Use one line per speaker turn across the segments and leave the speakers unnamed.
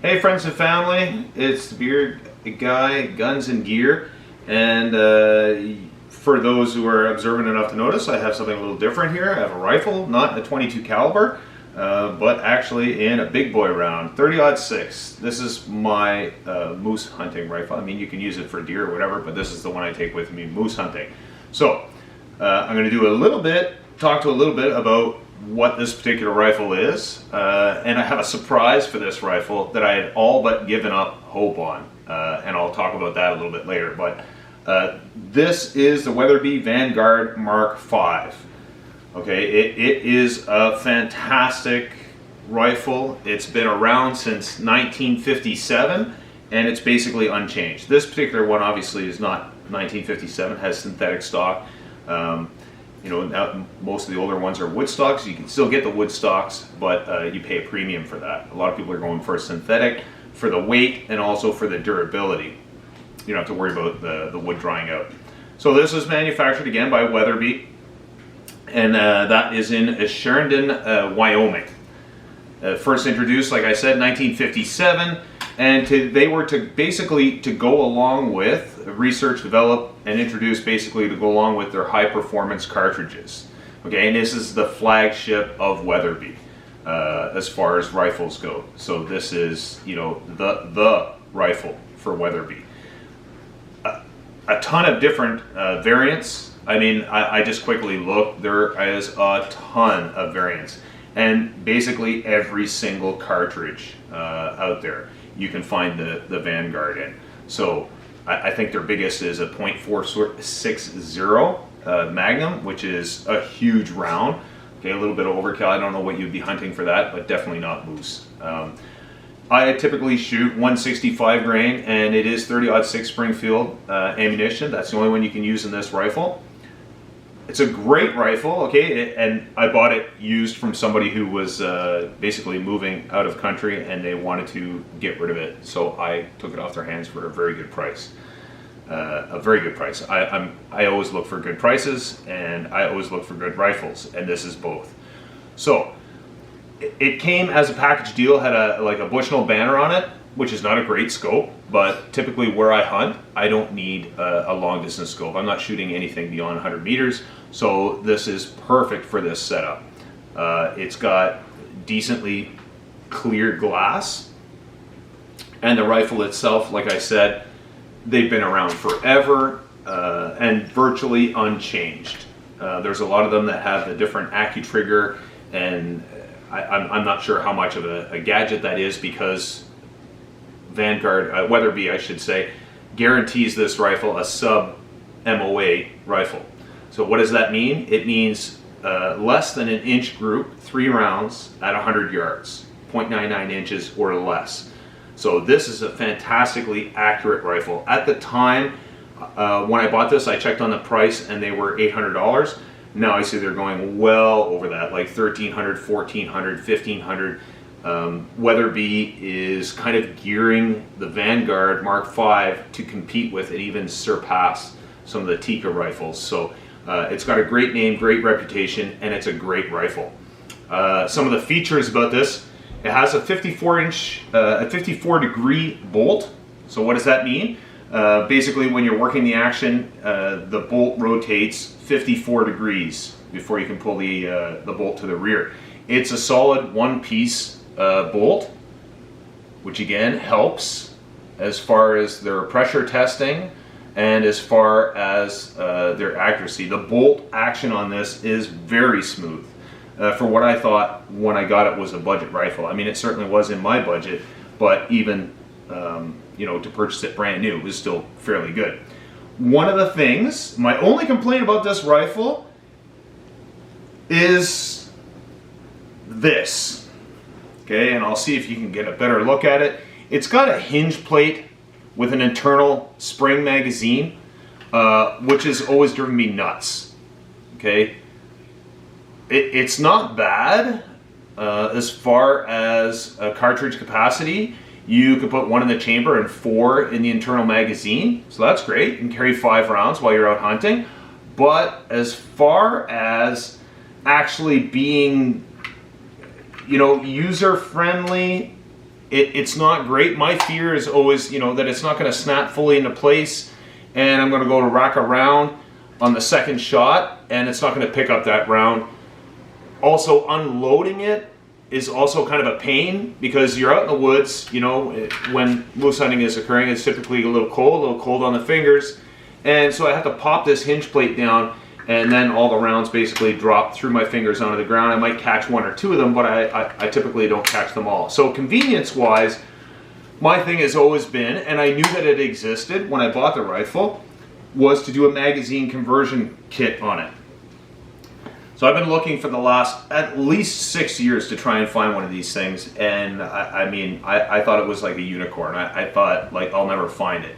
Hey friends and family, it's the Beard Guy, Guns and Gear, and for those who are observant enough to notice, I have something a little different here. I have a rifle, not a 22 caliber, but actually in a big boy round, 30-06. This is my moose hunting rifle. I mean, you can use it for deer or whatever, but this is the one I take with me moose hunting. So I'm going to do talk to a little bit about what this particular rifle is, and I have a surprise for this rifle that I had all but given up hope on, and I'll talk about that a little bit later. But this is the Weatherby Vanguard Mark V. Okay, it is a fantastic rifle. It's been around since 1957, and it's basically unchanged. This particular one obviously is not 1957, has synthetic stock. You know, now most of the older ones are wood stocks. You can still get the wood stocks, but you pay a premium for that. A lot of people are going for synthetic for the weight and also for the durability. You don't have to worry about the wood drying out. So this is manufactured again by Weatherby, and that is in Sheridan, Wyoming. First introduced, like I said, 1957, and they were basically to go along with research, develop, and introduce basically to go along with their high performance cartridges. Okay, and this is the flagship of Weatherby as far as rifles go. So this is, you know, the rifle for Weatherby. A ton of different variants. I mean, I just quickly looked. There is a ton of variants, and basically every single cartridge out there you can find the Vanguard in. So I think their biggest is a .460 Magnum, which is a huge round. Okay, a little bit of overkill. I don't know what you'd be hunting for that, but definitely not moose. I typically shoot 165 grain, and it is 30-06 Springfield ammunition. That's the only one you can use in this rifle. It's a great rifle, okay, and I bought it used from somebody who was basically moving out of country, and they wanted to get rid of it, so I took it off their hands for a very good price. A very good price. I always look for good prices, and I always look for good rifles, and this is both. So it came as a package deal, had like a Bushnell banner on it, which is not a great scope, but typically where I hunt, I don't need a long distance scope. I'm not shooting anything beyond 100 meters, so this is perfect for this setup. It's got decently clear glass, and the rifle itself, like I said, they've been around forever and virtually unchanged. There's a lot of them that have the different AccuTrigger, and I'm not sure how much of a gadget that is, because Vanguard, Weatherby I should say, guarantees this rifle a sub MOA rifle. So what does that mean? It means less than an inch group, 3 rounds at 100 yards, 0.99 inches or less. So this is a fantastically accurate rifle. At the time when I bought this, I checked on the price and they were $800. Now I see they're going well over that, like $1,300, $1,400, $1,500. Weatherby is kind of gearing the Vanguard Mark V to compete with and even surpass some of the Tikka rifles. So it's got a great name, great reputation, and it's a great rifle. Some of the features about this: it has a 54 degree bolt. So what does that mean? Basically, when you're working the action, the bolt rotates 54 degrees before you can pull the bolt to the rear. It's a solid one-piece bolt, which again helps as far as their pressure testing and as far as their accuracy. The bolt action on this is very smooth. For what I thought when I got it was a budget rifle. I mean, it certainly was in my budget, but even you know, to purchase it brand new, it was still fairly good. One of the things, my only complaint about this rifle is this. Okay, and I'll see if you can get a better look at it. It's got a hinge plate with an internal spring magazine, which has always driven me nuts. Okay, it's not bad as far as cartridge capacity. You could put 1 in the chamber and 4 in the internal magazine, so that's great. You can carry 5 rounds while you're out hunting. But as far as actually being, you know, user friendly It's not great. My fear is always, you know, that it's not going to snap fully into place, and I'm going to go to rack around on the second shot, and it's not going to pick up that round. Also, unloading it is also kind of a pain because you're out in the woods, you know, when moose hunting is occurring, it's typically a little cold on the fingers, and so I have to pop this hinge plate down, and then all the rounds basically drop through my fingers onto the ground. I might catch one or two of them, but I typically don't catch them all. So convenience-wise, my thing has always been, and I knew that it existed when I bought the rifle, was to do a magazine conversion kit on it. So I've been looking for the last at least 6 years to try and find one of these things, and I thought it was like a unicorn. I thought, like, I'll never find it.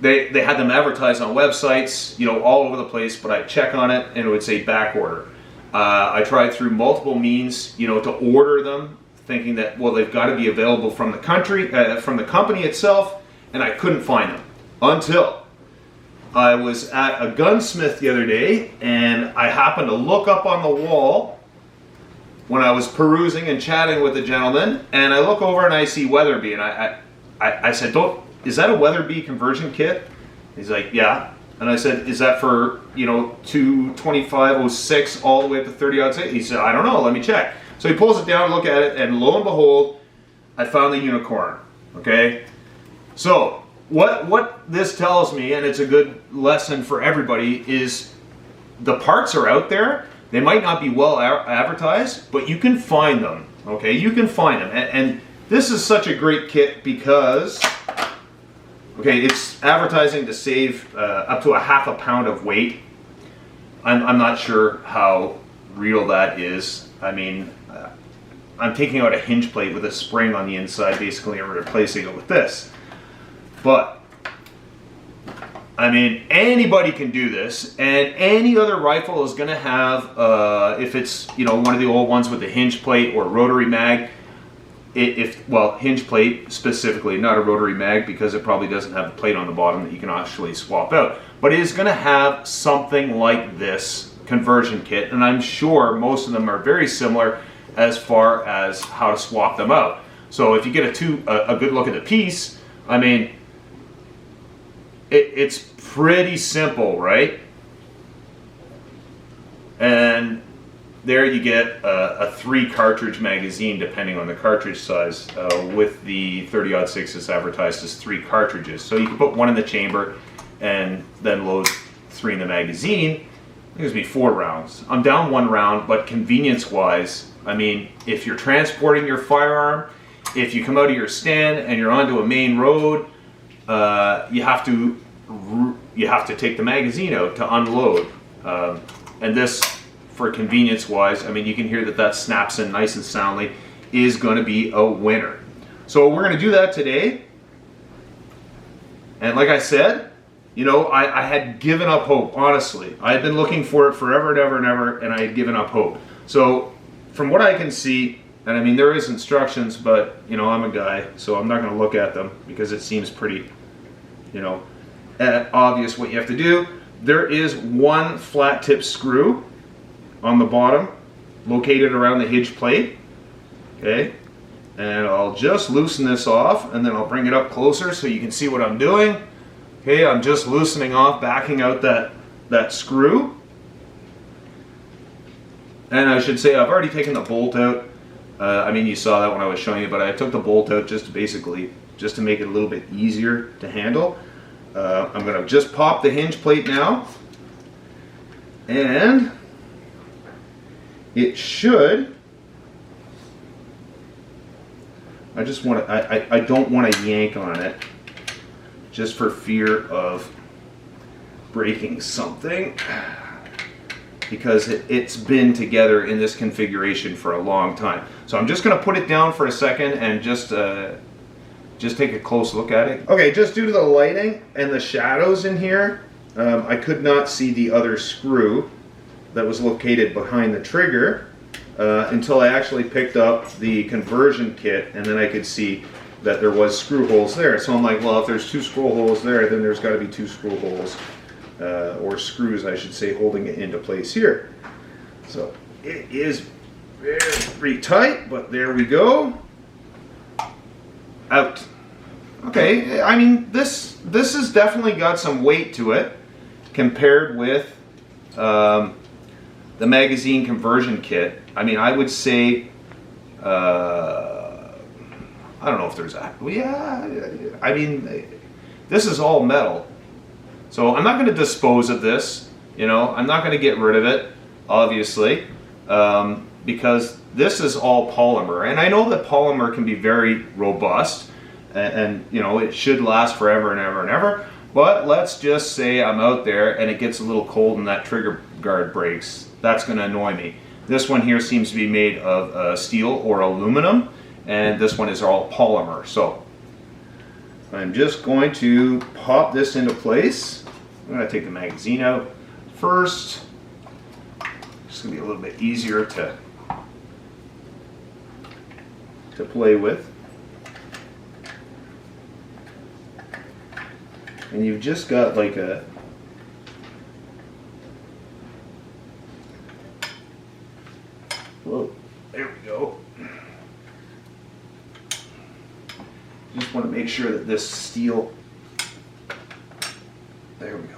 They had them advertised on websites, you know, all over the place, but I check on it and it would say back order. I tried through multiple means, you know, to order them, thinking that, well, they've got to be available from the company itself, and I couldn't find them until I was at a gunsmith the other day, and I happened to look up on the wall when I was perusing and chatting with the gentleman, and I look over and I see Weatherby, and I said, is that a Weatherby conversion kit? He's like, yeah. And I said, is that for, you know, 225/06 all the way up to 30/06? He said, I don't know, let me check. So he pulls it down, look at it, and lo and behold, I found the unicorn, okay? So what this tells me, and it's a good lesson for everybody, is the parts are out there. They might not be well advertised, but you can find them, okay? You can find them. And this is such a great kit because, okay, it's advertising to save up to a half a pound of weight. I'm not sure how real that is. I mean, I'm taking out a hinge plate with a spring on the inside, basically, and replacing it with this. But, I mean, anybody can do this, and any other rifle is going to have, if it's, you know, one of the old ones with the hinge plate or rotary mag, well, hinge plate specifically, not a rotary mag, because it probably doesn't have the plate on the bottom that you can actually swap out. But it is going to have something like this conversion kit, and I'm sure most of them are very similar as far as how to swap them out. So if you get a good look at the piece, I mean, it's pretty simple, right? And there you get a 3 cartridge magazine, depending on the cartridge size. With the 30/06, it's advertised as 3 cartridges. So you can put 1 in the chamber and then load 3 in the magazine. I think it's be 4 rounds. I'm down 1 round, but convenience-wise, I mean, if you're transporting your firearm, if you come out of your stand and you're onto a main road, you have to take the magazine out to unload. And this, for convenience-wise, I mean, you can hear that snaps in nice and soundly, is going to be a winner. So we're going to do that today. And like I said, you know, I had given up hope, honestly. I had been looking for it forever and ever and ever, and I had given up hope. So from what I can see, and I mean, there is instructions, but, you know, I'm a guy, so I'm not going to look at them because it seems pretty, you know, obvious what you have to do. There is 1 flat tip screw on the bottom, located around the hinge plate, okay? And I'll just loosen this off, and then I'll bring it up closer so you can see what I'm doing. Okay, I'm just loosening off, backing out that screw. And I should say I've already taken the bolt out. I mean, you saw that when I was showing you, but I took the bolt out just to make it a little bit easier to handle. I'm going to just pop the hinge plate now, and it should. I don't want to yank on it, just for fear of breaking something, because it's been together in this configuration for a long time. So I'm just going to put it down for a second and just take a close look at it. Okay, just due to the lighting and the shadows in here, I could not see the other screw that was located behind the trigger until I actually picked up the conversion kit, and then I could see that there was screw holes there. So I'm like, well, if there's 2 screw holes there, then there's got to be 2 screw holes, or screws, I should say, holding it into place here. So it is very tight, but there we go. out. Okay, I mean, this has definitely got some weight to it compared with the magazine conversion kit. I mean, I would say, I don't know if there's a, yeah, I mean, this is all metal. So I'm not going to dispose of this, you know, I'm not going to get rid of it, obviously, because this is all polymer. And I know that polymer can be very robust, and you know, it should last forever and ever and ever. But let's just say I'm out there and it gets a little cold and that trigger guard breaks. That's going to annoy me. This one here seems to be made of steel or aluminum, and this one is all polymer. So I'm just going to pop this into place. I'm going to take the magazine out first. It's going to be a little bit easier to play with. And you've just got like a whoa, there we go. Just want to make sure that this steel, there we go,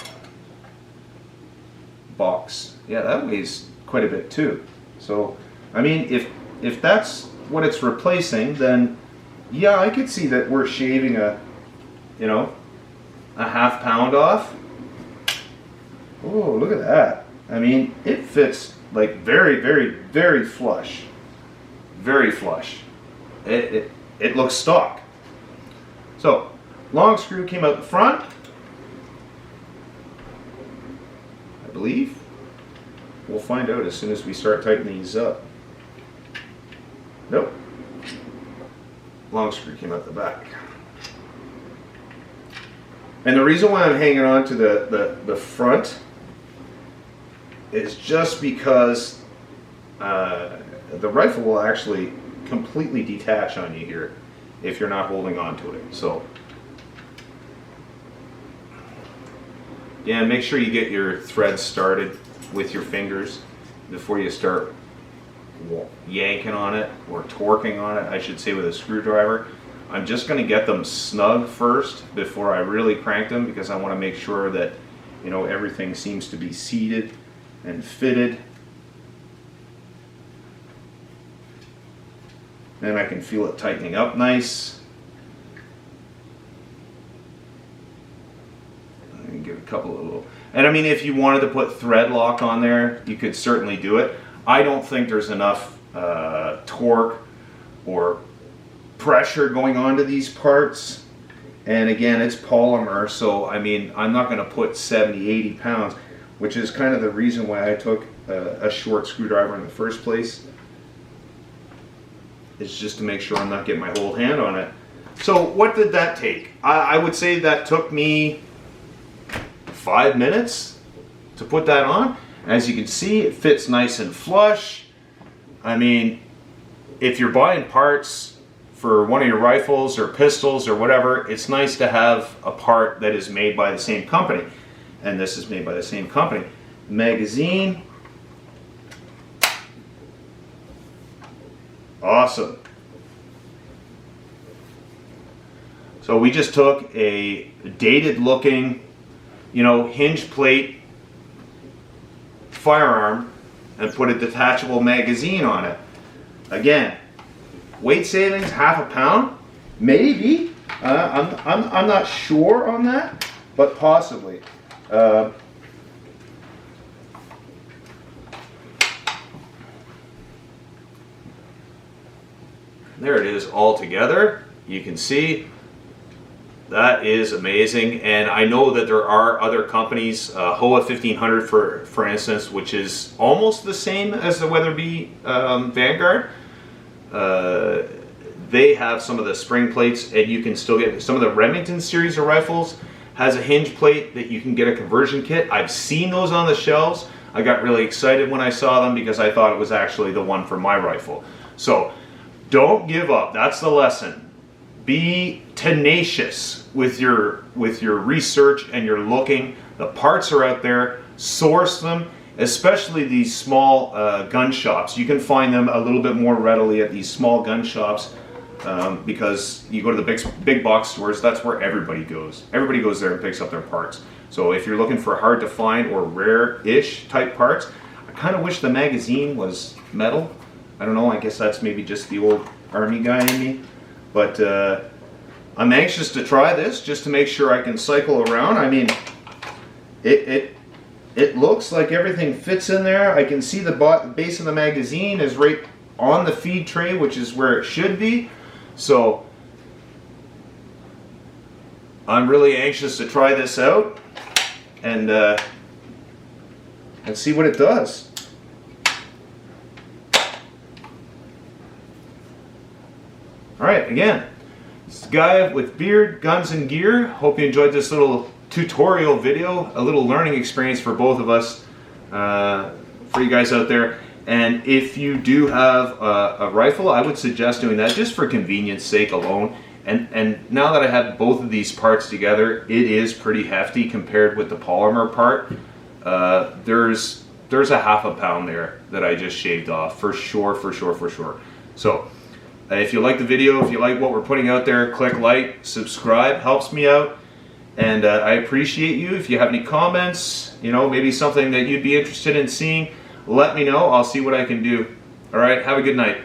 box, yeah, that weighs quite a bit too. So I mean, if that's what it's replacing, then yeah, I could see that we're shaving a, you know, a ½ pound off. Oh, look at that. I mean, it fits like very, very, very flush. Very flush. It looks stock. So, long screw came out the front, I believe. We'll find out as soon as we start tightening these up. Nope. Long screw came out the back. And the reason why I'm hanging on to the front is just because the rifle will actually completely detach on you here if you're not holding on to it. So yeah, make sure you get your threads started with your fingers before you start yanking on it, or torquing on it, I should say, with a screwdriver. I'm just going to get them snug first before I really crank them, because I want to make sure that, you know, everything seems to be seated and fitted. Then I can feel it tightening up nice. I can give a couple of little, and I mean, if you wanted to put thread lock on there, you could certainly do it. I don't think there's enough torque or pressure going onto these parts, and again, it's polymer, so I mean, I'm not going to put 70-80 pounds, which is kind of the reason why I took a short screwdriver in the first place. It's just to make sure I'm not getting my whole hand on it. So what did that take? I would say that took me 5 minutes to put that on. As you can see, it fits nice and flush. I mean, if you're buying parts for one of your rifles or pistols or whatever, it's nice to have a part that is made by the same company. And this is made by the same company. Magazine. Awesome. So we just took a dated looking, you know, hinge plate firearm and put a detachable magazine on it. Again, weight savings, ½ pound, maybe. I'm not sure on that, but possibly. There it is all together. You can see that is amazing, and I know that there are other companies, HOA 1500 for instance, which is almost the same as the Weatherby Vanguard. They have some of the spring plates, and you can still get some of the Remington series of rifles has a hinge plate that you can get a conversion kit. I've seen those on the shelves. I got really excited when I saw them because I thought it was actually the one for my rifle. So don't give up. That's the lesson. Be tenacious with your research and your looking. The parts are out there. Source them, especially these small gun shops. You can find them a little bit more readily at these small gun shops. because you go to the big box stores, that's where everybody goes. Everybody goes there and picks up their parts. So if you're looking for hard to find or rare-ish type parts, I kind of wish the magazine was metal. I don't know, I guess that's maybe just the old army guy in me. But I'm anxious to try this just to make sure I can cycle around. I mean, it looks like everything fits in there. I can see the base of the magazine is right on the feed tray, which is where it should be. So I'm really anxious to try this out and see what it does. All right, again, it's the guy with beard, guns, and gear. Hope you enjoyed this little tutorial video, a little learning experience for both of us, for you guys out there. And if you do have a rifle, I would suggest doing that just for convenience sake alone. And now that I have both of these parts together, it is pretty hefty compared with the polymer part. There's a half a pound there that I just shaved off, for sure. So if you like the video, if you like what we're putting out there, click like, subscribe, helps me out. And I appreciate you. If you have any comments, you know, maybe something that you'd be interested in seeing, let me know. I'll see what I can do. All right, have a good night.